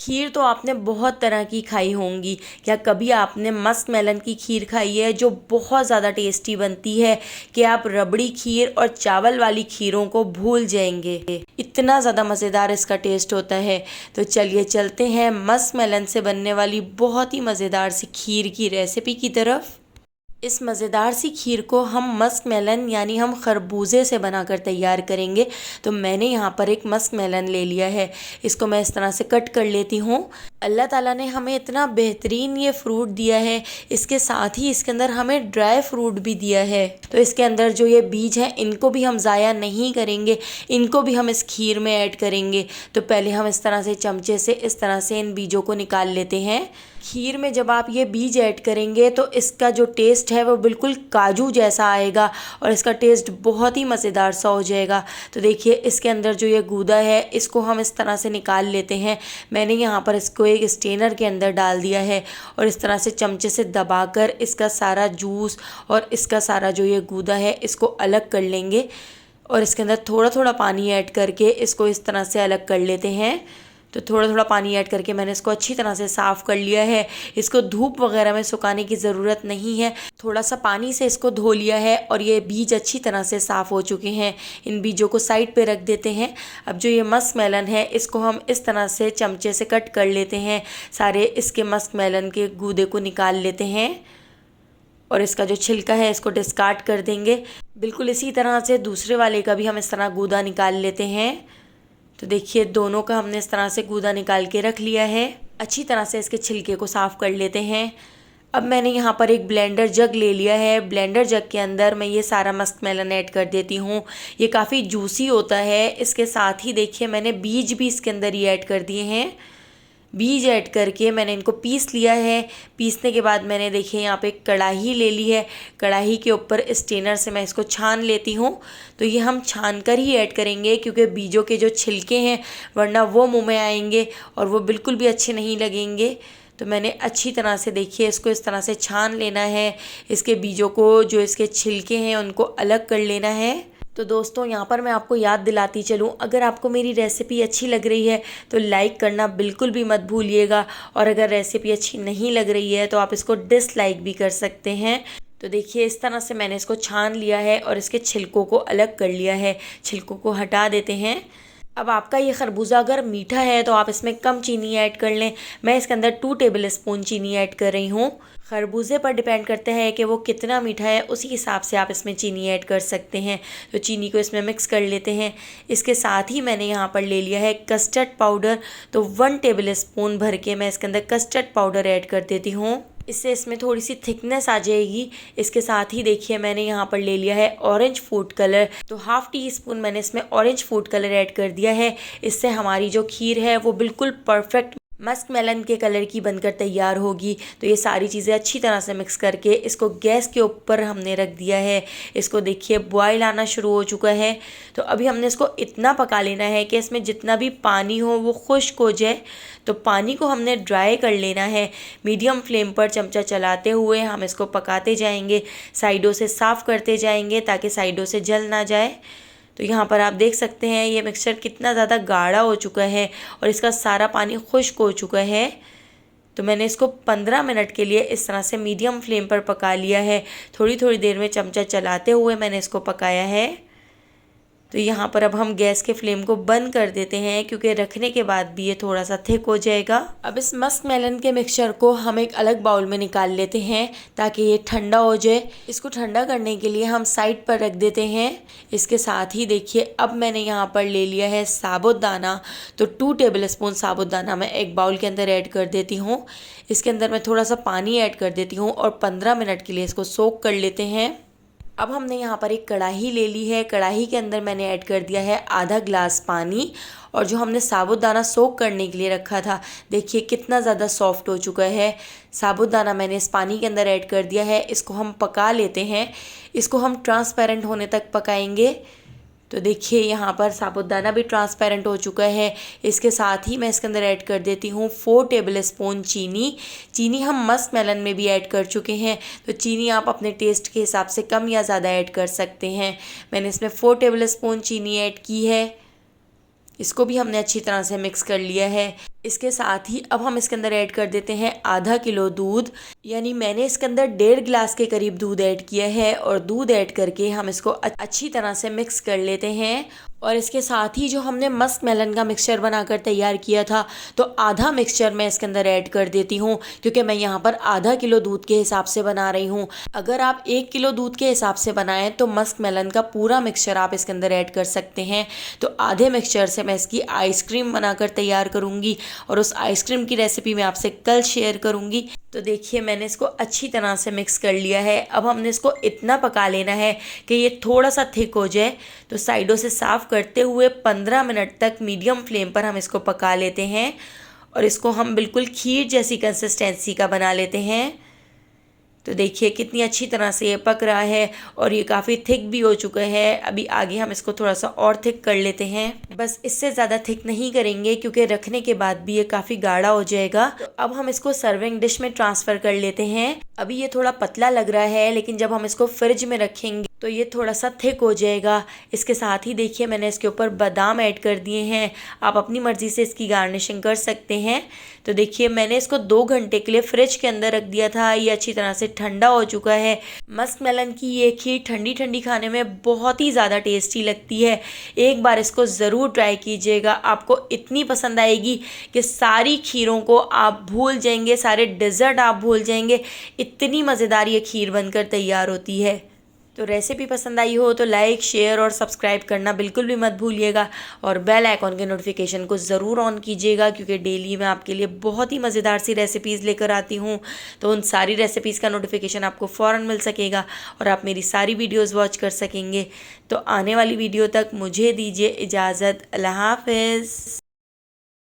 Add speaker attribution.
Speaker 1: खीर तो आपने बहुत तरह की खाई होंगी। क्या कभी आपने मस्क मेलन की खीर खाई है जो बहुत ज़्यादा टेस्टी बनती है कि आप रबड़ी खीर और चावल वाली खीरों को भूल जाएंगे, इतना ज़्यादा मज़ेदार इसका टेस्ट होता है। तो चलिए चलते हैं मस्क मेलन से बनने वाली बहुत ही मज़ेदार सी खीर की रेसिपी की तरफ। इस मज़ेदार सी खीर को हम मस्क मेलन यानी हम खरबूजे से बनाकर तैयार करेंगे। तो मैंने यहाँ पर एक मस्क मेलन ले लिया है, इसको मैं इस तरह से कट कर लेती हूँ। अल्लाह ताला ने हमें इतना बेहतरीन ये फ्रूट दिया है, इसके साथ ही इसके अंदर हमें ड्राई फ्रूट भी दिया है। तो इसके अंदर जो ये बीज हैं इनको भी हम ज़ाया नहीं करेंगे, इनको भी हम इस खीर में ऐड करेंगे। तो पहले हम इस तरह से चमचे से इस तरह से इन बीजों को निकाल लेते हैं। खीर में जब आप ये बीज ऐड करेंगे तो इसका जो टेस्ट है वो बिल्कुल काजू जैसा आएगा और इसका टेस्ट बहुत ही मज़ेदार सा हो जाएगा। तो देखिए इसके अंदर जो ये गूदा है इसको हम इस तरह से निकाल लेते हैं। मैंने यहाँ पर इसको एक स्ट्रेनर के अंदर डाल दिया है और इस तरह से चमचे से दबाकर इसका सारा जूस और इसका सारा जो ये गूदा है इसको अलग कर लेंगे और इसके अंदर थोड़ा थोड़ा पानी ऐड करके इसको इस तरह से अलग कर लेते हैं। तो थोड़ा थोड़ा पानी ऐड करके मैंने इसको अच्छी तरह से साफ़ कर लिया है। इसको धूप वगैरह में सुखाने की ज़रूरत नहीं है, थोड़ा सा पानी से इसको धो लिया है और ये बीज अच्छी तरह से साफ़ हो चुके हैं। इन बीजों को साइड पे रख देते हैं। अब जो ये मस्क मेलन है इसको हम इस तरह से चमचे से कट कर लेते हैं। सारे इसके मस्क मेलन के गूदे को निकाल लेते हैं और इसका जो छिलका है इसको डिस्कार्ड कर देंगे। बिल्कुल इसी तरह से दूसरे वाले का भी हम इस तरह गूदा निकाल लेते हैं। तो देखिए दोनों का हमने इस तरह से गूदा निकाल के रख लिया है। अच्छी तरह से इसके छिलके को साफ़ कर लेते हैं। अब मैंने यहाँ पर एक ब्लेंडर जग ले लिया है। ब्लेंडर जग के अंदर मैं ये सारा मस्क मेलन ऐड कर देती हूँ। ये काफ़ी जूसी होता है। इसके साथ ही देखिए मैंने बीज भी इसके अंदर ही ऐड कर दिए हैं। बीज ऐड करके मैंने इनको पीस लिया है। पीसने के बाद मैंने देखिए यहाँ पे कढ़ाई ले ली है। कढ़ाई के ऊपर स्ट्रेनर से मैं इसको छान लेती हूँ। तो ये हम छान कर ही ऐड करेंगे क्योंकि बीजों के जो छिलके हैं वरना वो मुंह में आएंगे और वो बिल्कुल भी अच्छे नहीं लगेंगे। तो मैंने अच्छी तरह से देखिए इसको इस तरह से छान लेना है। इसके बीजों को जो इसके छिलके हैं उनको अलग कर लेना है। तो दोस्तों यहाँ पर मैं आपको याद दिलाती चलूँ, अगर आपको मेरी रेसिपी अच्छी लग रही है तो लाइक करना बिल्कुल भी मत भूलिएगा और अगर रेसिपी अच्छी नहीं लग रही है तो आप इसको डिसलाइक भी कर सकते हैं। तो देखिए इस तरह से मैंने इसको छान लिया है और इसके छिलकों को अलग कर लिया है। छिलकों को हटा देते हैं। अब आपका ये खरबूजा अगर मीठा है तो आप इसमें कम चीनी ऐड कर लें। मैं इसके अंदर 2 टेबल स्पून चीनी ऐड कर रही हूँ। खरबूजे पर डिपेंड करता है कि वो कितना मीठा है, उसी हिसाब से आप इसमें चीनी ऐड कर सकते हैं। तो चीनी को इसमें मिक्स कर लेते हैं। इसके साथ ही मैंने यहाँ पर ले लिया है कस्टर्ड पाउडर। तो 1 टेबल स्पून भर के मैं इसके अंदर कस्टर्ड पाउडर ऐड कर देती हूँ। इससे इसमें थोड़ी सी थिकनेस आ जाएगी। इसके साथ ही देखिए मैंने यहाँ पर ले लिया है ऑरेंज फूड कलर। तो 1/2 टीस्पून मैंने इसमें ऑरेंज फूड कलर ऐड कर दिया है। इससे हमारी जो खीर है वो बिल्कुल परफेक्ट मस्क मेलन के कलर की बनकर तैयार होगी। तो ये सारी चीज़ें अच्छी तरह से मिक्स करके इसको गैस के ऊपर हमने रख दिया है। इसको देखिए बॉयल आना शुरू हो चुका है। तो अभी हमने इसको इतना पका लेना है कि इसमें जितना भी पानी हो वो खुश्क हो जाए। तो पानी को हमने ड्राई कर लेना है। मीडियम फ्लेम पर चमचा चलाते हुए हम इसको पकाते जाएंगे, साइडों से साफ़ करते जाएंगे ताकि साइडों से जल ना जाए। तो यहाँ पर आप देख सकते हैं ये मिक्सचर कितना ज़्यादा गाढ़ा हो चुका है और इसका सारा पानी खुश्क हो चुका है। तो मैंने इसको 15 मिनट के लिए इस तरह से मीडियम फ्लेम पर पका लिया है। थोड़ी थोड़ी देर में चमचा चलाते हुए मैंने इसको पकाया है। तो यहाँ पर अब हम गैस के फ्लेम को बंद कर देते हैं क्योंकि रखने के बाद भी ये थोड़ा सा थिक हो जाएगा। अब इस मस्क मेलन के मिक्सचर को हम एक अलग बाउल में निकाल लेते हैं ताकि ये ठंडा हो जाए। इसको ठंडा करने के लिए हम साइड पर रख देते हैं। इसके साथ ही देखिए अब मैंने यहाँ पर ले लिया है साबुदाना। तो 2 टेबल स्पून साबुदाना मैं एक बाउल के अंदर ऐड कर देती हूँ। इसके अंदर मैं थोड़ा सा पानी ऐड कर देती हूँ और 15 मिनट के लिए इसको सोक कर लेते हैं। अब हमने यहाँ पर एक कढ़ाई ले ली है। कढ़ाई के अंदर मैंने ऐड कर दिया है आधा ग्लास पानी और जो हमने साबुदाना सोक करने के लिए रखा था देखिए कितना ज़्यादा सॉफ्ट हो चुका है। साबुदाना मैंने इस पानी के अंदर ऐड कर दिया है। इसको हम पका लेते हैं। इसको हम ट्रांसपेरेंट होने तक पकाएंगे। तो देखिए यहाँ पर साबुदाना भी ट्रांसपेरेंट हो चुका है। इसके साथ ही मैं इसके अंदर ऐड कर देती हूँ 4 टेबल स्पून चीनी। चीनी हम मस्क मेलन में भी ऐड कर चुके हैं। तो चीनी आप अपने टेस्ट के हिसाब से कम या ज़्यादा ऐड कर सकते हैं। मैंने इसमें 4 टेबल स्पून चीनी ऐड की है। इसको भी हमने अच्छी तरह से मिक्स कर लिया है। इसके साथ ही अब हम इसके अंदर ऐड कर देते हैं आधा किलो दूध, यानी मैंने इसके अंदर 1.5 गिलास के करीब दूध ऐड किया है। और दूध ऐड करके हम इसको अच्छी तरह से मिक्स कर लेते हैं। और इसके साथ ही जो हमने मस्क मेलन का मिक्सचर बनाकर तैयार किया था, तो आधा मिक्सचर मैं इसके अंदर ऐड कर देती हूँ, क्योंकि मैं यहाँ पर आधा किलो दूध के हिसाब से बना रही हूँ। अगर आप 1 किलो दूध के हिसाब से बनाएं तो मस्क मेलन का पूरा मिक्सचर आप इसके अंदर ऐड कर सकते हैं। तो आधे मिक्सचर से मैं इसकी आइसक्रीम बनाकर तैयार करूँगी और उस आइसक्रीम की रेसिपी मैं आपसे कल शेयर करूँगी। तो देखिए मैंने इसको अच्छी तरह से मिक्स कर लिया है। अब हमने इसको इतना पका लेना है कि ये थोड़ा सा थिक हो जाए। तो साइडों से साफ़ करते हुए 15 मिनट तक मीडियम फ्लेम पर हम इसको पका लेते हैं और इसको हम बिल्कुल खीर जैसी कंसिस्टेंसी का बना लेते हैं। तो देखिए कितनी अच्छी तरह से ये पक रहा है और ये काफ़ी थिक भी हो चुका है। अभी आगे हम इसको थोड़ा सा और थिक कर लेते हैं। बस इससे ज़्यादा थिक नहीं करेंगे क्योंकि रखने के बाद भी ये काफ़ी गाढ़ा हो जाएगा। तो अब हम इसको सर्विंग डिश में ट्रांसफ़र कर लेते हैं। अभी ये थोड़ा पतला लग रहा है, लेकिन जब हम इसको फ्रिज में रखेंगे तो ये थोड़ा सा थिक हो जाएगा। इसके साथ ही देखिए मैंने इसके ऊपर बादाम ऐड कर दिए हैं। आप अपनी मर्ज़ी से इसकी गार्निशिंग कर सकते हैं। तो देखिए मैंने इसको 2 घंटे के लिए फ्रिज के अंदर रख दिया था। ये अच्छी तरह से ठंडा हो चुका है। मस्क मेलन की ये खीर ठंडी ठंडी खाने में बहुत ही ज़्यादा टेस्टी लगती है। एक बार इसको ज़रूर ट्राई कीजिएगा, आपको इतनी पसंद आएगी कि सारी खीरों को आप भूल जाएंगे, सारे डिज़र्ट आप भूल जाएंगे। इतनी मज़ेदार ये खीर बनकर तैयार होती है। तो रेसिपी पसंद आई हो तो लाइक, शेयर और सब्सक्राइब करना बिल्कुल भी मत भूलिएगा और बेल आइकॉन के नोटिफिकेशन को ज़रूर ऑन कीजिएगा, क्योंकि डेली मैं आपके लिए बहुत ही मज़ेदार सी रेसिपीज़ लेकर आती हूँ। तो उन सारी रेसिपीज़ का नोटिफिकेशन आपको फ़ौरन मिल सकेगा और आप मेरी सारी वीडियोज़ वॉच कर सकेंगे। तो आने वाली वीडियो तक मुझे दीजिए इजाज़त। अल्लाह हाफ़िज़।